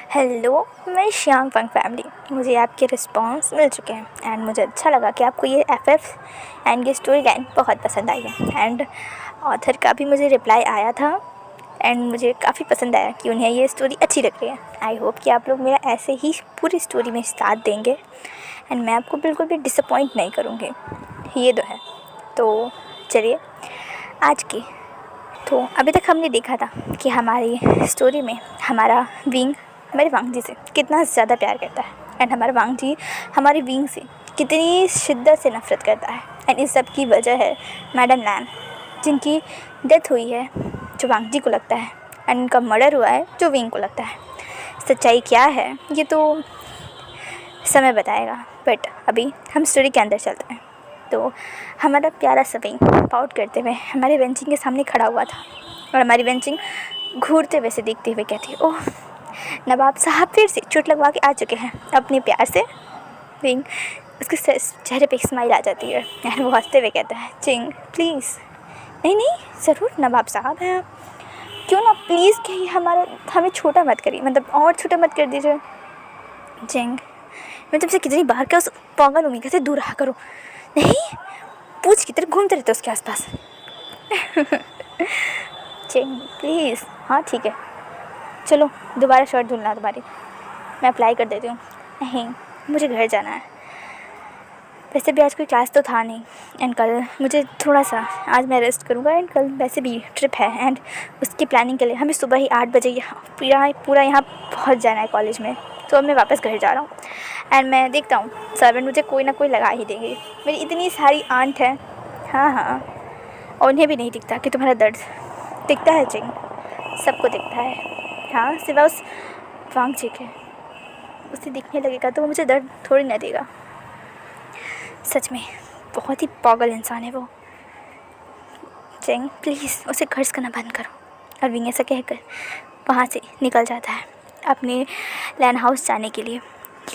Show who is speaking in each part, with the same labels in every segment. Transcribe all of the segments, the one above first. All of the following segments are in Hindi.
Speaker 1: हेलो, मैं श्याम फंक फैमिली। मुझे आपके रिस्पांस मिल चुके हैं एंड मुझे अच्छा लगा कि आपको ये एफएफ एंड ये स्टोरी लाइन बहुत पसंद आई है एंड ऑथर का भी मुझे रिप्लाई आया था एंड मुझे काफ़ी पसंद आया कि उन्हें ये स्टोरी अच्छी लग रही है। आई होप कि आप लोग मेरा ऐसे ही पूरी स्टोरी में साथ देंगे एंड मैं आपको बिल्कुल भी डिसअपॉइंट नहीं करूँगी, ये तो है। तो चलिए आज की तो अभी तक हमने देखा था कि हमारी स्टोरी में हमारा विंग हमारे वांग जी से कितना ज़्यादा प्यार करता है एंड हमारा वांग जी हमारे विंग से कितनी शिद्दत से नफ़रत करता है। एंड इस सब की वजह है मैडम लैन, जिनकी डेथ हुई है जो वांग जी को लगता है एंड उनका मर्डर हुआ है जो विंग को लगता है। सच्चाई क्या है ये तो समय बताएगा, बट अभी हम स्टोरी के अंदर चलते हैं। तो हमारा प्यारा सा विंग पाउट करते हुए हमारे बेंचिंग के सामने खड़ा हुआ था और हमारी बेंचिंग घूरते हुए से देखते हुए कहती, ओह नवाब साहब फिर से चोट लगवा के आ चुके हैं अपने प्यार से। विंग उसके चेहरे पे एक स्माइल आ जाती है और वो हंसते हुए कहता है, चिंग प्लीज़। नहीं नहीं ज़रूर नवाब साहब हैं, क्यों ना प्लीज़ कहीं हमें छोटा मत करिए, मतलब और छोटा मत कर दीजिए। चिंग मैं तुमसे कितनी बार क्या उस पागल उम्मीद से दूर रहा करो, नहीं पूछ की तरह घूमते रहते उसके आसपास। चिंग प्लीज़, हाँ ठीक है चलो दोबारा शर्ट धुलना तुम्हारी, मैं अप्लाई कर देती हूँ। नहीं मुझे घर जाना है, वैसे भी आज कोई क्लास तो था नहीं एंड कल मुझे थोड़ा सा आज मैं रेस्ट करूँगा एंड कल वैसे भी ट्रिप है एंड उसकी प्लानिंग के लिए हमें सुबह ही 8 बजे पूरा यहाँ पहुँच जाना है कॉलेज में। तो अब मैं वापस घर जा रहा हूँ एंड मैं देखता हूँ सर्वेंट मुझे कोई ना कोई लगा ही देंगे। मेरी इतनी सारी आंट है, हाँ और उन्हें भी नहीं दिखता कि तुम्हारा दर्द दिखता है। चिंग सबको दिखता है, हाँ सिवा उस वांग जी के। उसे दिखने लगेगा तो वो मुझे दर्द थोड़ी ना देगा। सच में बहुत ही पागल इंसान है वो। चिंग प्लीज़ उसे खर्च करना बंद करो। और विंग ऐसा कहकर वहाँ से निकल जाता है अपने लैन हाउस जाने के लिए।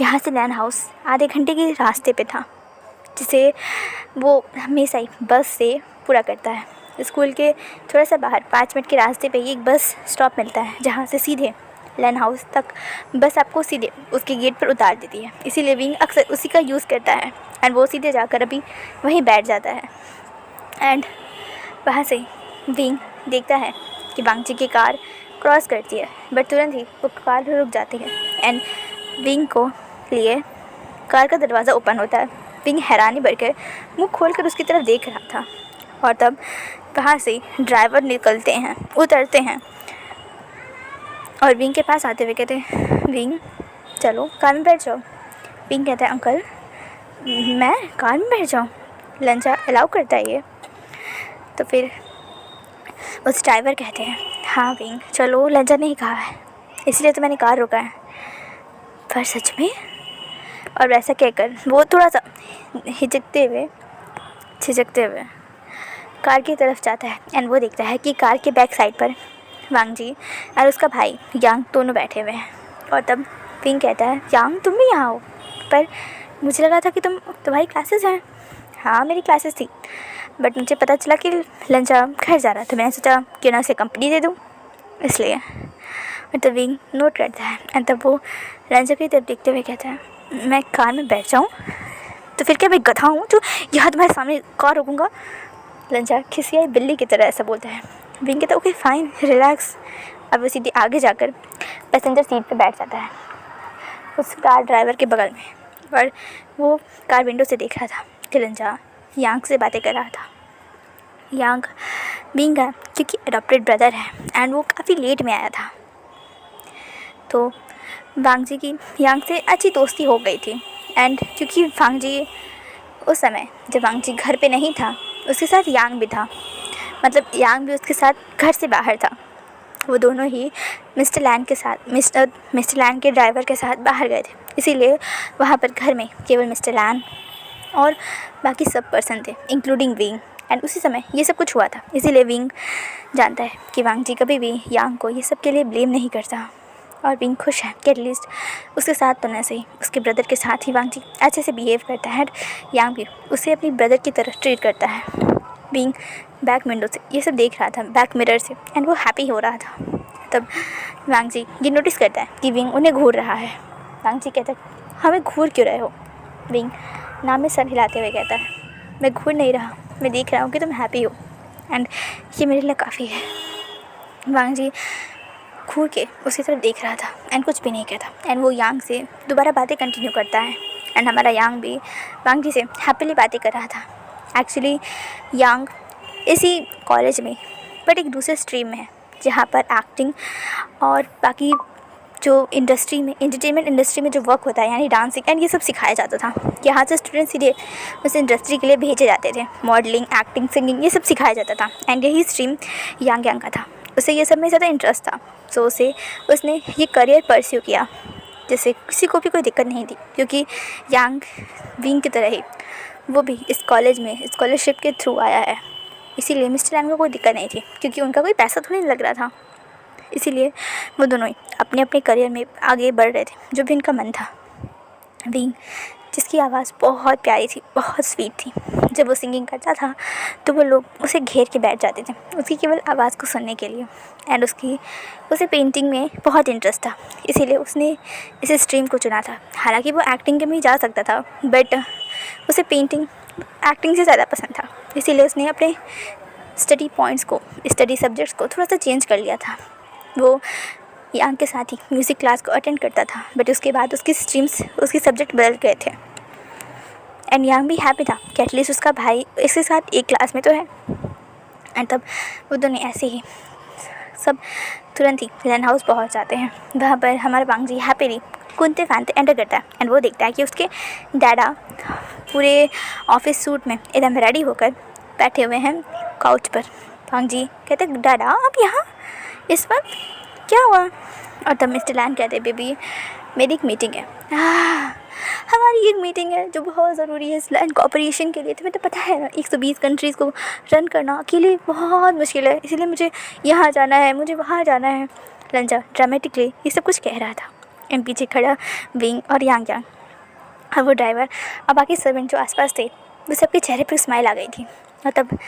Speaker 1: यहाँ से लैन हाउस आधे घंटे के रास्ते पे था, जिसे वो हमेशा ही बस से पूरा करता है। स्कूल के थोड़ा सा बाहर 5 मिनट के रास्ते पे ही एक बस स्टॉप मिलता है, जहाँ से सीधे लैन हाउस तक बस आपको सीधे उसके गेट पर उतार देती है। इसीलिए विंग अक्सर उसी का यूज़ करता है एंड वो सीधे जाकर अभी वहीं बैठ जाता है। एंड वहाँ से विंग देखता है कि वांग जी की कार क्रॉस करती है, बट तुरंत ही वो कार रुक जाती है एंड विंग को लिए कार का दरवाज़ा ओपन होता है। विंग हैरानी बढ़कर मुँह खोलकर उसकी तरफ देख रहा था और तब वहाँ से ड्राइवर निकलते हैं, उतरते हैं और विंग के पास आते हुए कहते हैं, विंग चलो कार में बैठ जाओ। विंग कहता है, अंकल मैं कार में बैठ जाऊँ, लंचा अलाउ करता है ये? तो फिर उस ड्राइवर कहते हैं, हाँ विंग चलो, लंचा नहीं कहा है इसलिए तो मैंने कार रोका है। पर सच में? और वैसा कहकर वो थोड़ा सा झिझकते हुए कार की तरफ जाता है एंड वो देखता है कि कार के बैक साइड पर वांग जी और उसका भाई यांग दोनों बैठे हुए हैं। और तब विंग कहता है, यांग तुम भी यहाँ हो? पर मुझे लगा था कि तुम्हारी क्लासेस हैं। हाँ मेरी क्लासेस थी, बट मुझे पता चला कि लंचा घर जा रहा था, मैंने सोचा क्यों ना उसे कंपनी दे दूँ, इसलिए। और तब विंग नोट करता है एंड तब वो लंचा की तरफ देखते हुए कहता है, मैं कार में बैठ जाऊँ तो फिर क्या मैं गधा हूँ जो यहाँ तुम्हारे सामने कार रोकूँगा? लंचा खिसियाई बिल्ली की तरह ऐसा बोलता है। विंग कहता है, ओके फाइन रिलैक्स। अब वो सीधे आगे जाकर पैसेंजर सीट पे बैठ जाता है उस कार ड्राइवर के बगल में। और वो कार विंडो से देख रहा था कि लंचा यांग से बातें कर रहा था। यांग विंग का क्योंकि अडॉप्टेड ब्रदर है एंड वो काफ़ी लेट में आया था, तो वांग जी की यांग से अच्छी दोस्ती हो गई थी। एंड क्योंकि वांग जी उस समय जब वांग जी घर पे नहीं था, उसके साथ यांग भी था, मतलब यांग भी उसके साथ घर से बाहर था। वो दोनों ही मिस्टर लैन के साथ मिस्टर लैन के ड्राइवर के साथ बाहर गए थे, इसीलिए वहाँ पर घर में केवल मिस्टर लैन और बाकी सब पर्सन थे इंक्लूडिंग विंग। एंड उसी समय ये सब कुछ हुआ था, इसीलिए विंग जानता है कि वांग जी कभी भी यांग को ये सब के लिए ब्लेम नहीं करता। और विंग खुश है कि एटलीस्ट उसके साथ तो न सही उसके ब्रदर के साथ ही वांग जी अच्छे से बिहेव करता है। यांग भी उसे अपनी ब्रदर की तरह ट्रीट करता है। विंग बैक विंडो से ये सब देख रहा था, बैक मिरर से, एंड वो हैप्पी हो रहा था। तब वांग जी ये नोटिस करता है कि विंग उन्हें घूर रहा है। वांग जी कहता है हमें घूर क्यों रहे हो? विंग नाम में सर हिलाते हुए कहता है मैं घूर नहीं रहा, मैं देख रहा हूँ कि तुम हैप्पी हो एंड ये मेरे लिए काफ़ी है। वांग जी घूर के उसकी तरफ देख रहा था एंड कुछ भी नहीं कहता एंड वो यांग से दोबारा बातें कंटिन्यू करता है एंड हमारा यांग भी वांग जी से हैप्पीली बातें कर रहा था। एक्चुअली यांग इसी कॉलेज में बट एक दूसरे स्ट्रीम में है जहाँ पर एक्टिंग और बाकी जो इंडस्ट्री में एंटरटेनमेंट इंडस्ट्री में जो वर्क होता है यानी डांसिंग एंड ये सब सिखाया जाता था। यहाँ से स्टूडेंट सीधे उस इंडस्ट्री के लिए भेजे जाते थे। मॉडलिंग, एक्टिंग, सिंगिंग ये सब सिखाया जाता था एंड यही स्ट्रीम यांग का था। उसे ये सब में ज़्यादा इंटरेस्ट था, सो उसने ये करियर परस्यू किया जिससे किसी को भी कोई दिक्कत नहीं थी, क्योंकि यांग विंग की तरह ही वो भी इस कॉलेज में स्कॉलरशिप के थ्रू आया है। इसीलिए मिस्टर लैन को कोई दिक्कत नहीं थी, क्योंकि उनका कोई पैसा थोड़ी नहीं लग रहा था। इसीलिए वो दोनों ही अपने अपने करियर में आगे बढ़ रहे थे, जो भी उनका मन था। विंग जिसकी आवाज़ बहुत प्यारी थी, बहुत स्वीट थी, जब वो सिंगिंग करता था तो वो लोग उसे घेर के बैठ जाते थे उसकी केवल आवाज़ को सुनने के लिए। एंड उसे पेंटिंग में बहुत इंटरेस्ट था, इसीलिए उसने इस स्ट्रीम को चुना था। हालांकि वो एक्टिंग में ही जा सकता था बट उसे पेंटिंग एक्टिंग से ज़्यादा पसंद था, इसीलिए उसने अपने स्टडी सब्जेक्ट्स को थोड़ा सा चेंज कर लिया था। वो यांग के साथ ही म्यूज़िक क्लास को अटेंड करता था बट उसके बाद उसकी सब्जेक्ट बदल गए थे। एंड यांग भी हैप्पी था कि एटलीस्ट उसका भाई इसके साथ एक क्लास में तो है। एंड तब वो दोनों ऐसे ही सब तुरंत ही लैन हाउस पहुँच जाते हैं। वहाँ पर हमारा वांग जी हैप्पीली कूदते फानते एंटर करता है एंड वो देखता है कि उसके डैडा पूरे ऑफिस सूट में एकदम रेडी होकर बैठे हुए हैं काउच पर। वांग जी कहते डैडा आप यहाँ इस वक्त, क्या हुआ? और तब मिस्टर लैन कहते बेबी मेरी एक मीटिंग है। हमारी एक मीटिंग है जो बहुत ज़रूरी है इस लैंड कॉपरेशन के लिए। तुम्हें तो पता है ना 120 कंट्रीज़ को रन करना अकेले बहुत मुश्किल है, इसीलिए मुझे यहाँ जाना है, मुझे वहाँ जाना है। लंजा ड्रामेटिकली ये सब कुछ कह रहा था एंड पीछे खड़ा विंग और यांग और वो ड्राइवर और बाकी सर्वेंट जो आसपास थे वो सबके चेहरे पर स्माइल आ गई थी। और तब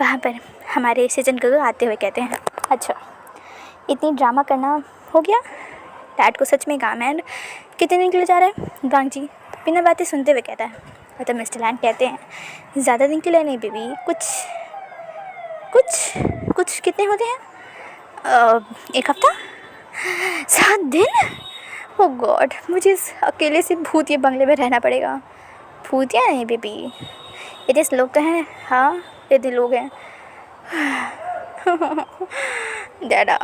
Speaker 1: वहाँ पर हमारे सजन गगन आते हुए कहते हैं अच्छा इतनी ड्रामा करना हो गया, डैड को सच में काम है। एंड कितने दिन के लिए जा रहे हैं? वांग जी बिना बातें सुनते हुए कहता है। और तब मिस्टर लैन कहते हैं ज़्यादा दिन के लिए नहीं बेबी, कुछ कितने होते हैं? 1 हफ्ता, 7 दिन। ओ गॉड, मुझे इस अकेले से भूतिया बंगले में रहना पड़ेगा। भूतिया नहीं बेबी, इतने लोग तो हैं। हाँ इतने लोग हैं। डैडा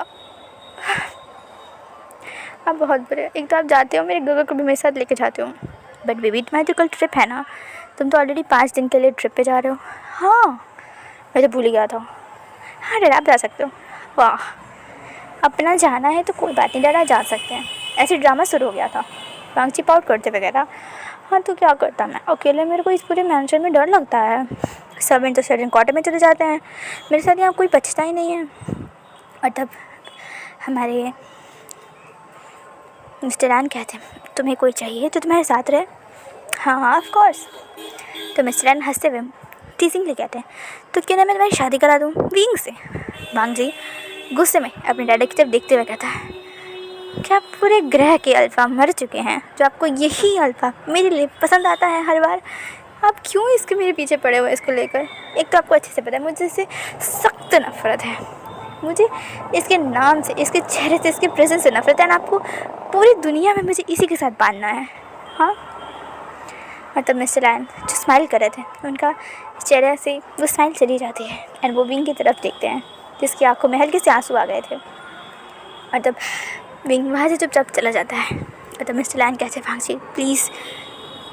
Speaker 1: आप बहुत बुरे, एक तो आप जाते हो मेरे गगन को भी मेरे साथ लेके जाते हो, बट बेबी तुम्हारी तो कल ट्रिप है ना, तुम तो ऑलरेडी 5 दिन के लिए ट्रिप पे जा रहे हो। हाँ मैं तो भूल ही गया था। हाँ डैडा आप जा सकते हो। वाह अपना जाना है तो कोई बात नहीं डैडा जा सकते हैं। ऐसे ड्रामा शुरू हो गया था। वांग चिप आउट करते वगैरह। हाँ तो क्या करता मैं अकेले, मेरे को इस पूरे मैंशन में डर लगता है। सब तो सर्जन क्वार्टर में चले जाते हैं, मेरे साथ यहाँ कोई बचता ही नहीं है। और तब हमारे मिस्टर लैन कहते हैं तुम्हें कोई चाहिए तो तुम्हारे साथ रहे। हाँ ऑफ कोर्स। तो मिस्टर लैन हंसते हुए टीजिंगली कहते हैं तो क्यों ना मैं तुम्हारी शादी करा दूँ विंग से। वांग जी गुस्से में अपने डैडी की तरफ देखते हुए कहता है क्या पूरे ग्रह के अल्फ़ा मर चुके हैं जो आपको यही अल्फ़ा मेरे लिए पसंद आता है हर बार? आप क्यों इसके मेरे पीछे पड़े हुए इसको लेकर? एक तो आपको अच्छे से पता है मुझे इससे सख्त नफरत है, मुझे इसके नाम से, इसके चेहरे से, इसके प्रेजेंस से नफरत है। आपको पूरी दुनिया में मुझे इसी के साथ बांधना है। हाँ मतलब मिस्टर लैन जो स्माइल कर रहे थे उनका चेहरे से वो स्माइल चली जाती है एंड वो विंग की तरफ देखते हैं जिसकी आंखों में हल्के से आंसू आ गए थे। और तब विंग वहाँ से चुपचाप चला जाता है। और तब मिस्टर लैन कहते हैं वांग जी प्लीज़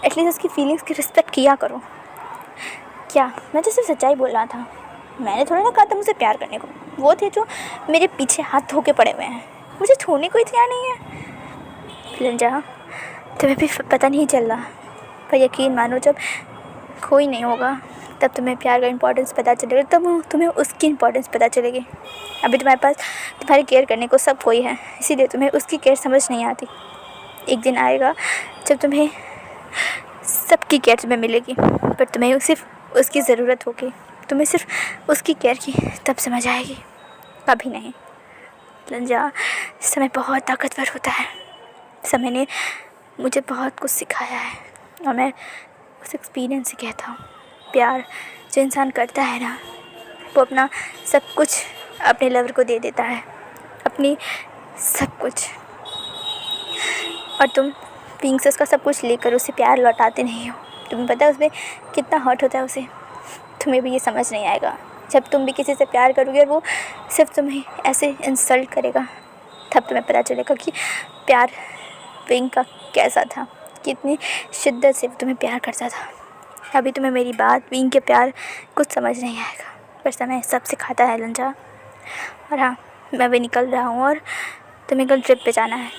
Speaker 1: एटलीस्ट उसकी फीलिंग्स की रिस्पेक्ट किया करो। क्या मैं तो सिर्फ सच्चाई बोल रहा था, मैंने थोड़ा ना कहा था मुझसे प्यार करने को। वो थे जो मेरे पीछे हाथ धो के पड़े हुए हैं, मुझे छोड़ने को ही तैयार नहीं है। लंजा तुम्हें भी पता नहीं चल रहा, पर यकीन मानो जब कोई नहीं होगा तब तुम्हें प्यार का इम्पोर्टेंस पता चलेगा, तब तुम्हें उसकी इम्पोर्टेंस पता चलेगी। अभी तुम्हारे पास तुम्हारी केयर करने को सब कोई है, इसीलिए तुम्हें उसकी केयर समझ नहीं आती। एक दिन आएगा जब तुम्हें सबकी केयर तुम्हें मिलेगी, पर तुम्हें सिर्फ उसकी ज़रूरत होगी, तुम्हें सिर्फ उसकी केयर की तब समझ आएगी, कभी नहीं। लंजा, समय बहुत ताकतवर होता है। समय ने मुझे बहुत कुछ सिखाया है और मैं उस एक्सपीरियंस से कहता हूँ, प्यार जो इंसान करता है ना, वो अपना सब कुछ अपने लवर को दे देता है, अपनी सब कुछ। और तुम पिंक से उसका सब कुछ लेकर उसे प्यार लौटाते नहीं हो। तुम्हें पता है उसमें कितना हर्ट होता है उसे। तुम्हें भी ये समझ नहीं आएगा जब तुम भी किसी से प्यार करोगे और वो सिर्फ तुम्हें ऐसे इंसल्ट करेगा, तब तुम्हें पता चलेगा कि प्यार पिंक का कैसा था, कितनी शिद्दत से तुम्हें प्यार करता था। अभी तुम्हें मेरी बात, पिंक के प्यार कुछ समझ नहीं आएगा, पर समय सब सिखाता है लंजा। और हाँ, मैं भी निकल रहा हूँ और तुम्हें कल ट्रिप पे जाना है।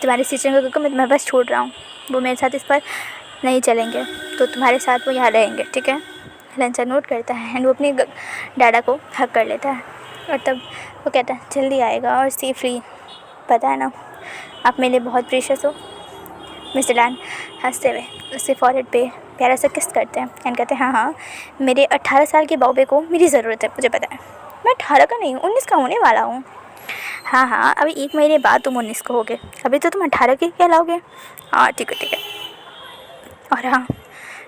Speaker 1: तुम्हारे सिचुएशन को मैं तुम्हारे पास छोड़ रहा हूँ, वो मेरे साथ इस पर नहीं चलेंगे, तो तुम्हारे साथ वो यहाँ रहेंगे, ठीक है। लंचा नोट करता है एंड वो अपने डैडा को हक कर लेता है और तब वो कहता है जल्दी आएगा और सेफली, पता है ना आप मेरे लिए बहुत प्रीशियस हो। मिस्टर लैन हंसते हुए उसके फॉरहेड पे प्यारा सा किस करते हैं एंड कहते हैं हाँ हाँ, मेरे 18 साल के बाबे को मेरी ज़रूरत है, मुझे पता है। मैं 18 का नहीं हूँ, 19 का होने वाला हूँ। हाँ हाँ, अभी 1 महीने बाद तुम 19 को होगे, अभी तो तुम 18 के कहलाओगे। हाँ ठीक है। और हाँ,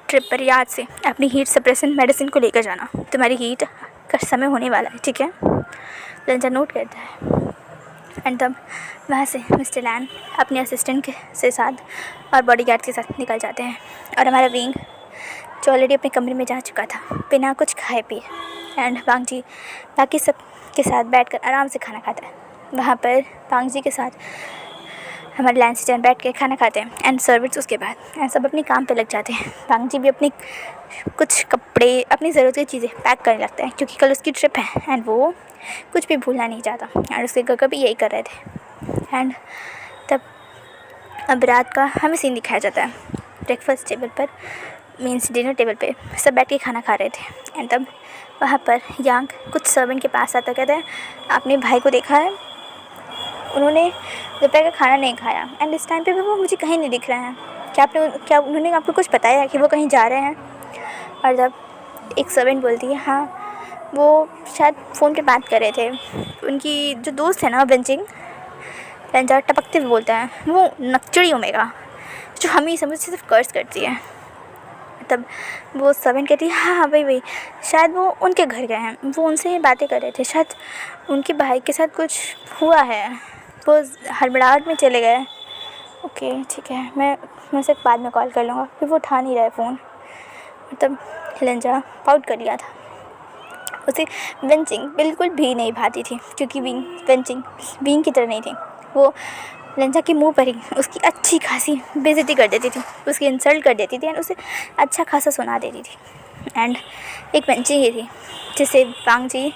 Speaker 1: ट्रिप पर याद से अपनी हीट सप्रेशन मेडिसिन को लेकर जाना, तुम्हारी हीट का समय होने वाला है, ठीक है। लंचा नोट करता है एंड तब वहाँ से मिस्टर लैन अपने असिस्टेंट के साथ और बॉडीगार्ड के साथ निकल जाते हैं। और हमारा विंग जो ऑलरेडी अपने कमरे में जा चुका था बिना कुछ खाए पिए, एंड बांग जी बाकी सब के साथ बैठकर आराम से खाना खाता है। वहाँ पर बांग जी के साथ हमारे लैन से बैठ के खाना खाते हैं एंड सर्विस उसके बाद एंड सब अपने काम पे लग जाते हैं। बांग जी भी अपनी कुछ कपड़े, अपनी ज़रूरत की चीज़ें पैक करने लगता है क्योंकि कल उसकी ट्रिप है एंड वो कुछ भी भूलना नहीं चाहता। और उसके गगा भी यही कर रहे थे। एंड तब अब रात का हमें सीन दिखाया जाता है। ब्रेकफास्ट टेबल पर, मीन्स डिनर टेबल पे सब बैठ के खाना खा रहे थे एंड तब वहाँ पर यांग कुछ सर्वेंट के पास आता, कहते हैं आपने भाई को देखा है, उन्होंने दोपहर का खाना नहीं खाया एंड इस टाइम पे भी वो मुझे कहीं नहीं दिख रहे हैं। क्या उन्होंने आपको कुछ बताया है कि वो कहीं जा रहे हैं? और जब एक सर्वेंट बोलती है हाँ, वो शायद फ़ोन पे बात कर रहे थे, उनकी जो दोस्त है ना बेंचिंग, लंजा टपकते हुए बोलता है वो नकचड़ी ओमेगा जो हमेशा मुझसे सिर्फ कर्ज करती है। तब वो सर्वेंट कहती है हाँ भाई शायद वो उनके घर गए हैं, वो उनसे बातें कर रहे थे, शायद उनके भाई के साथ कुछ हुआ है, वो हड़बड़ाहट में चले गए। ओके ठीक है, मैं उसे बाद में कॉल कर लूँगा, फिर वो उठा नहीं रहा है फ़ोन। तब लंजा पाउट कर लिया था। उसे बेंचिंग बिल्कुल भी नहीं भाती थी क्योंकि बेंचिंग विंग की तरह नहीं थी। वो लंजा के मुंह पर ही उसकी अच्छी खासी बेइज्जती कर देती थी, उसकी इंसल्ट कर देती थी एंड उसे अच्छा खासा सुना देती थी। एंड एक बेंचिंग ही थी जिसे बांग जी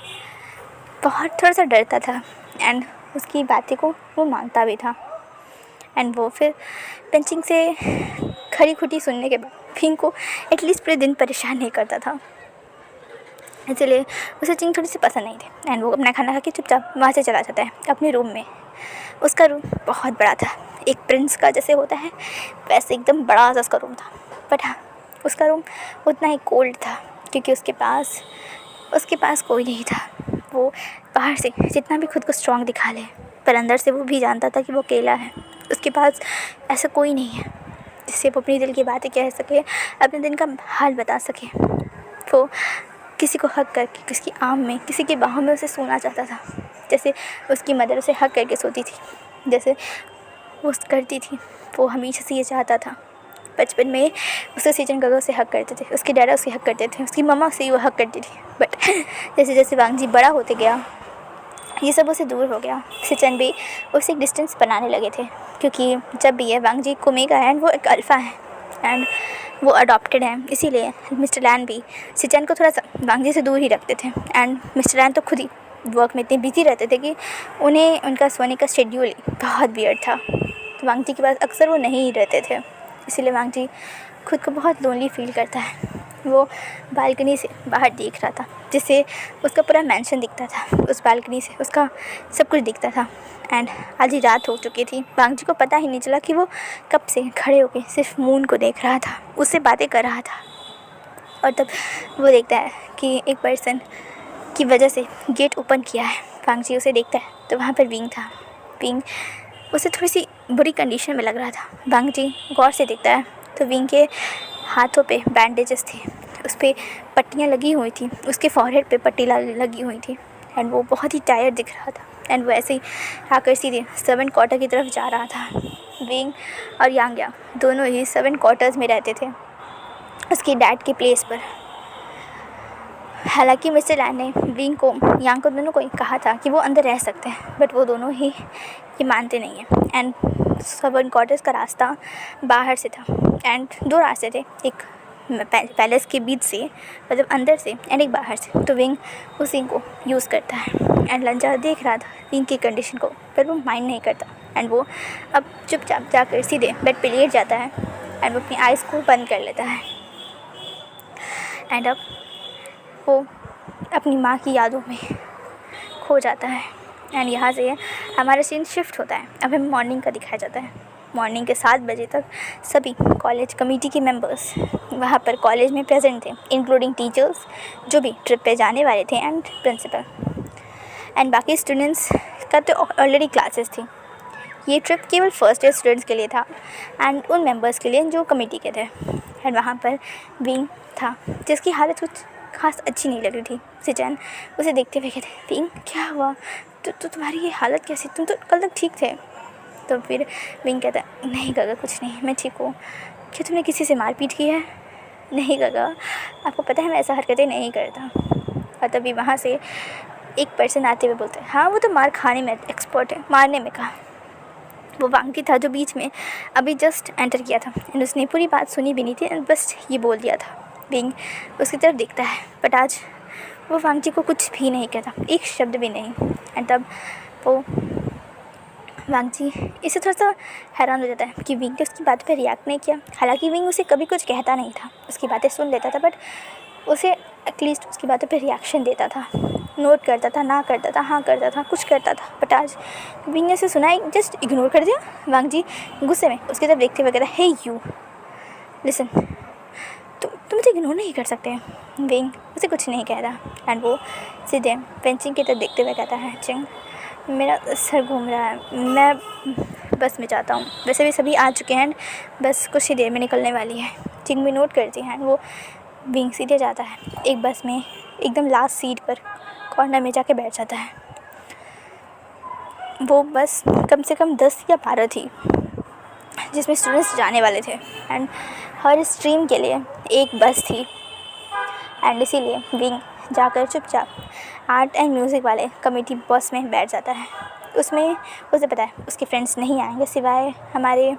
Speaker 1: बहुत थोड़ा सा डरता था एंड उसकी बातें को वो मानता भी था। एंड वो फिर बेंचिंग से खरी खुटी सुनने के बाद विंग को एटलीस्ट पूरे दिन परेशान नहीं करता था, इसलिए उसे चिंग थोड़ी सी पसंद नहीं थी। एंड वो अपना खाना खा के चुपचाप वहाँ से चला जाता है अपने रूम में। उसका रूम बहुत बड़ा था, एक प्रिंस का जैसे होता है वैसे एकदम बड़ा सा उसका रूम था। बट हाँ, उसका रूम उतना ही कोल्ड था क्योंकि उसके पास कोई नहीं था। वो बाहर से जितना भी खुद को स्ट्रॉन्ग दिखा ले, पर अंदर से वो भी जानता था कि वो अकेला है, उसके पास ऐसा कोई नहीं है जिससे वो अपनी दिल की बातें कह सके, अपने दिन का हाल बता सके। वो किसी को हक करके, किसी की आम में, किसी की बाहों में उसे सोना चाहता था, जैसे उसकी मदर उसे हक करके सोती थी, जैसे वो करती थी। वो हमेशा से ये चाहता था। बचपन में उसके सीजन गगा उसे हक करते थे, उसके डैडा उसे हक करते थे, उसकी मम्मा उसे वो हक करती थी। बट जैसे जैसे वांग जी बड़ा होते गया, ये सब उसे दूर हो गया। सिचन भी उसे एक डिस्टेंस बनाने लगे थे क्योंकि जब भी है वांग जी कुमेगा है एंड वो एक अल्फ़ा है एंड वो अडॉप्टेड है, इसीलिए मिस्टर लैन भी सिचन को थोड़ा सा वांग जी से दूर ही रखते थे। एंड मिस्टर लैन तो खुद ही वर्क में इतने बिजी रहते थे कि उन्हें उनका सोने का शेड्यूल बहुत वियर्ड था, तो वांग जी के पास अक्सर वो नहीं रहते थे, इसीलिए वांग जी खुद को बहुत लोनली फील करता है। वो बालकनी से बाहर देख रहा था जिससे उसका पूरा मैंशन दिखता था, उस बालकनी से उसका सब कुछ दिखता था। एंड आधी रात हो चुकी थी, वांग जी को पता ही नहीं चला कि वो कब से खड़े होकर सिर्फ मून को देख रहा था, उससे बातें कर रहा था। और तब वो देखता है कि एक पर्सन की वजह से गेट ओपन किया है, वांगजी उसे देखता है तो वहाँ पर विंग था। विंग उसे थोड़ी सी बुरी कंडीशन में लग रहा था। वांगजी गौर से देखता है तो विंग के हाथों पे बैंडेजेस थे, उस पर पट्टियाँ लगी हुई थी, उसके फॉरहेड पे पट्टी लगी हुई थी एंड वो बहुत ही टायर्ड दिख रहा था। एंड वो ऐसे ही आकर सीधे सर्वेंट क्वार्टर की तरफ जा रहा था। विंग और यांग दोनों ही सर्वेंट क्वार्टर्स में रहते थे उसके डैड के प्लेस पर। हालांकि मिस्टर लैन ने विंग को, यांग को, दोनों को कहा था कि वो अंदर रह सकते हैं, बट वो दोनों ही ये मानते नहीं हैं। एंड सर्वेंट क्वार्टर्स का रास्ता बाहर से था एंड 2 रास्ते थे, एक पैलेस के बीच से, मतलब अंदर से, एंड एक बाहर से। तो विंग उसी को यूज़ करता है एंड लंजा देख रहा था विंग की कंडीशन को, पर वो माइंड नहीं करता एंड वो अब चुपचाप जाकर सीधे बेड पे लेट जाता है एंड वो अपनी आइज़ को बंद कर लेता है। एंड अब वो अपनी माँ की यादों में खो जाता है। एंड यहाँ से हमारा सीन शिफ्ट होता है। अब हमें मॉर्निंग का दिखाया जाता है। मॉर्निंग के 7 बजे तक सभी कॉलेज कमेटी के मेंबर्स वहाँ पर कॉलेज में प्रेजेंट थे, इंक्लूडिंग टीचर्स जो भी ट्रिप पे जाने वाले थे एंड प्रिंसिपल एंड बाकी स्टूडेंट्स का तो ऑलरेडी क्लासेस थी। ये ट्रिप केवल फर्स्ट ईयर स्टूडेंट्स के लिए था एंड उन मेंबर्स के लिए जो कमेटी के थे। एंड वहाँ पर विंग था जिसकी हालत कुछ खास अच्छी नहीं लग रही थी। सिचन उसे देखते हुए कहते, विंग क्या हुआ, तो तुम्हारी ये हालत कैसी, तुम तो कल तक ठीक थे। तो फिर विंग कहता, नहीं गगा कुछ नहीं, मैं ठीक हूँ। क्या तुमने किसी से मारपीट की है? नहीं गगा, आपको पता है मैं ऐसा हरकतें नहीं करता। और तभी वहाँ से एक पर्सन आते हुए बोलते हैं, हाँ वो तो मार खाने में एक्सपर्ट है, मारने में कहा। वो वांगी था जो बीच में अभी जस्ट एंटर किया था एंड उसने पूरी बात सुनी भी नहीं थी एंड बस ये बोल दिया था। विंग उसकी तरफ देखता है बट आज वो वांगजी को कुछ भी नहीं कहता, एक शब्द भी नहीं। एंड तब वो वांगजी इससे थोड़ा सा हैरान हो जाता है कि विंग ने उसकी बात पर रिएक्ट नहीं किया। हालांकि विंग उसे कभी कुछ कहता नहीं था, उसकी बातें सुन लेता था, बट उसे एटलीस्ट उसकी बातों पर रिएक्शन देता था, नोट करता था, ना करता था, हाँ करता था, कुछ करता था। बट आज विंग ने उसे सुना, जस्ट इग्नोर कर दिया। वांगजी गुस्से में उसकी तरफ देखते हुए कहता, हे यू लिसन, तुम मुझे इग्नोर नहीं कर सकते। विंग उसे कुछ नहीं कह रहा एंड वो सीधे पेंचिंग की तरफ देखते हुए कहता है, चिंग मेरा सर घूम रहा है, मैं बस में जाता हूँ। वैसे भी सभी आ चुके हैं, बस कुछ ही देर में निकलने वाली है। चिंग भी नोट करती है। वो विंग सीधे जाता है एक बस में, एकदम लास्ट सीट पर कॉर्नर में जाके बैठ जाता है। वो बस कम से कम 10 या 12 थी जिसमें स्टूडेंट्स जाने वाले थे एंड हर स्ट्रीम के लिए एक बस थी। एंड इसीलिए विंग जाकर चुपचाप आर्ट एंड म्यूज़िक वाले कमेटी बस में बैठ जाता है। उसमें उसे पता है उसके फ्रेंड्स नहीं आएंगे सिवाय हमारे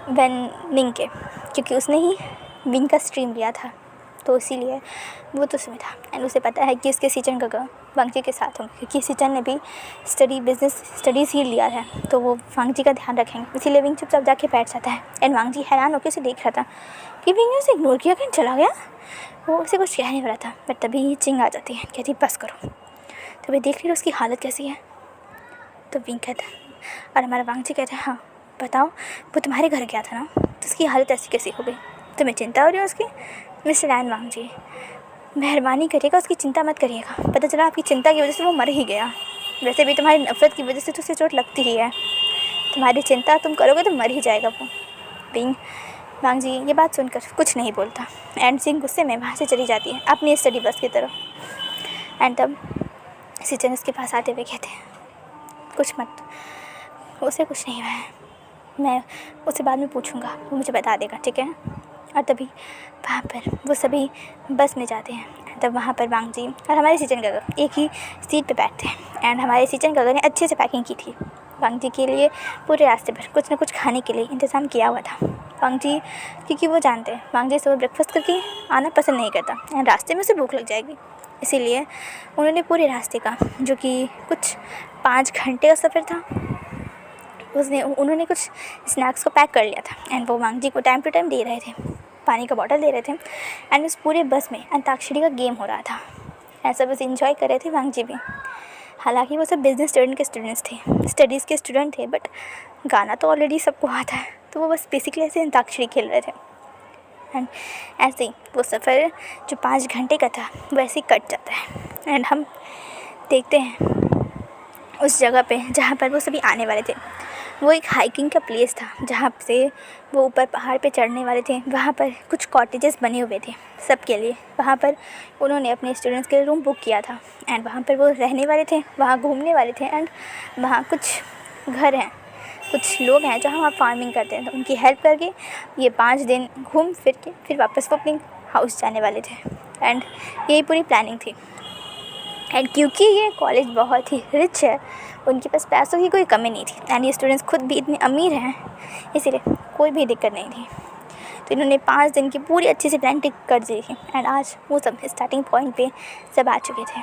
Speaker 1: वेनिंग के, क्योंकि उसने ही विंग का स्ट्रीम लिया था, तो इसीलिए वो तो उसमें था। एंड उसे पता है कि उसके सिचन का वांगजी के साथ होंगे, क्योंकि सिचन ने भी बिजनेस स्टडीज़ ही लिया है, तो वो वांगजी का ध्यान रखेंगे। इसीलिए विंग चुपचाप जाके बैठ जाता है एंड वांगजी हैरान होकर उसे देख रहा था कि विंग ने उसे इग्नोर किया, कहीं चला गया। वो उसे कुछ कह नहीं रहा था, बट तभी चिंग आ जाती है, कहती बस करो। तभी देख रही उसकी हालत कैसी है। तो विंग कहता है और हमारा वांगजी कहता है, हाँ बताओ वो तुम्हारे घर गया था ना, तो उसकी हालत ऐसी कैसी हो गई? तुम्हें चिंता हो रही है उसकी? मिस्टर लैन वांगजी मेहरबानी करिएगा, उसकी चिंता मत करिएगा। पता चला आपकी चिंता की वजह से वो मर ही गया। वैसे भी तुम्हारी नफ़रत की वजह से तो उसे चोट लगती ही है, तुम्हारी चिंता तुम करोगे तो मर ही जाएगा वो। विंग वांगजी ये बात सुनकर कुछ नहीं बोलता एंड सिंह गुस्से में वहाँ से चली जाती है अपनी स्टडी बस की तरफ। एंड तब सिचन उसके पास आते हुए कहते हैं, कुछ मत, उसे कुछ नहीं हुआ है, मैं उससे बाद में पूछूंगा, वो मुझे बता देगा, ठीक है? और तभी वहाँ पर वो सभी बस में जाते हैं। तब वहाँ पर वांगजी और हमारे सिचन गगर एक ही सीट पे बैठते हैं एंड हमारे सिचन गगर ने अच्छे से पैकिंग की थी। वांगजी के लिए पूरे रास्ते पर कुछ न कुछ खाने के लिए इंतज़ाम किया हुआ था। वांगजी क्योंकि वो जानते हैं वांगजी सुबह ब्रेकफास्ट करके आना पसंद नहीं करता एंड रास्ते में उसे भूख लग जाएगी, इसीलिए उन्होंने पूरे रास्ते का, जो कि कुछ 5 घंटे का सफ़र था, उन्होंने कुछ स्नैक्स को पैक कर लिया था एंड वो वांगजी को टाइम टू टाइम दे रहे थे, पानी का बॉटल दे रहे थे। एंड उस पूरे बस में अंताक्षरी का गेम हो रहा था, ऐसा बस इंजॉय कर रहे थे वांगजी भी। हालांकि वो सब बिजनेस स्टूडेंट के स्टूडेंट्स थे, स्टडीज़ के स्टूडेंट थे, बट गाना तो ऑलरेडी सबको आता है, तो वो बस बेसिकली ऐसे अंताक्षरी खेल रहे थे। एंड ऐसे ही वो सफ़र जो 5 घंटे का था वैसे ही कट जाता है एंड हम देखते हैं उस जगह पे जहाँ पर वो सभी आने वाले थे। वो एक हाइकिंग का प्लेस था जहाँ से वो ऊपर पहाड़ पे चढ़ने वाले थे। वहाँ पर कुछ कॉटेजेस बने हुए थे सबके लिए। वहाँ पर उन्होंने अपने स्टूडेंट्स के लिए रूम बुक किया था एंड वहाँ पर वो रहने वाले थे, वहाँ घूमने वाले थे। एंड वहाँ कुछ घर हैं, कुछ लोग हैं जहाँ वहाँ फार्मिंग करते हैं, तो उनकी हेल्प करके ये 5 दिन घूम फिर के फिर वापस वो अपने हाउस जाने वाले थे। एंड यही पूरी प्लानिंग थी। एंड क्योंकि ये कॉलेज बहुत ही रिच है, उनके पास पैसों की कोई कमी नहीं थी एंड ये स्टूडेंट्स खुद भी इतने अमीर हैं, इसीलिए कोई भी दिक्कत नहीं थी। तो इन्होंने 5 दिन की पूरी अच्छी सी प्लानिंग कर दी थी एंड आज वो सब स्टार्टिंग पॉइंट पे सब आ चुके थे।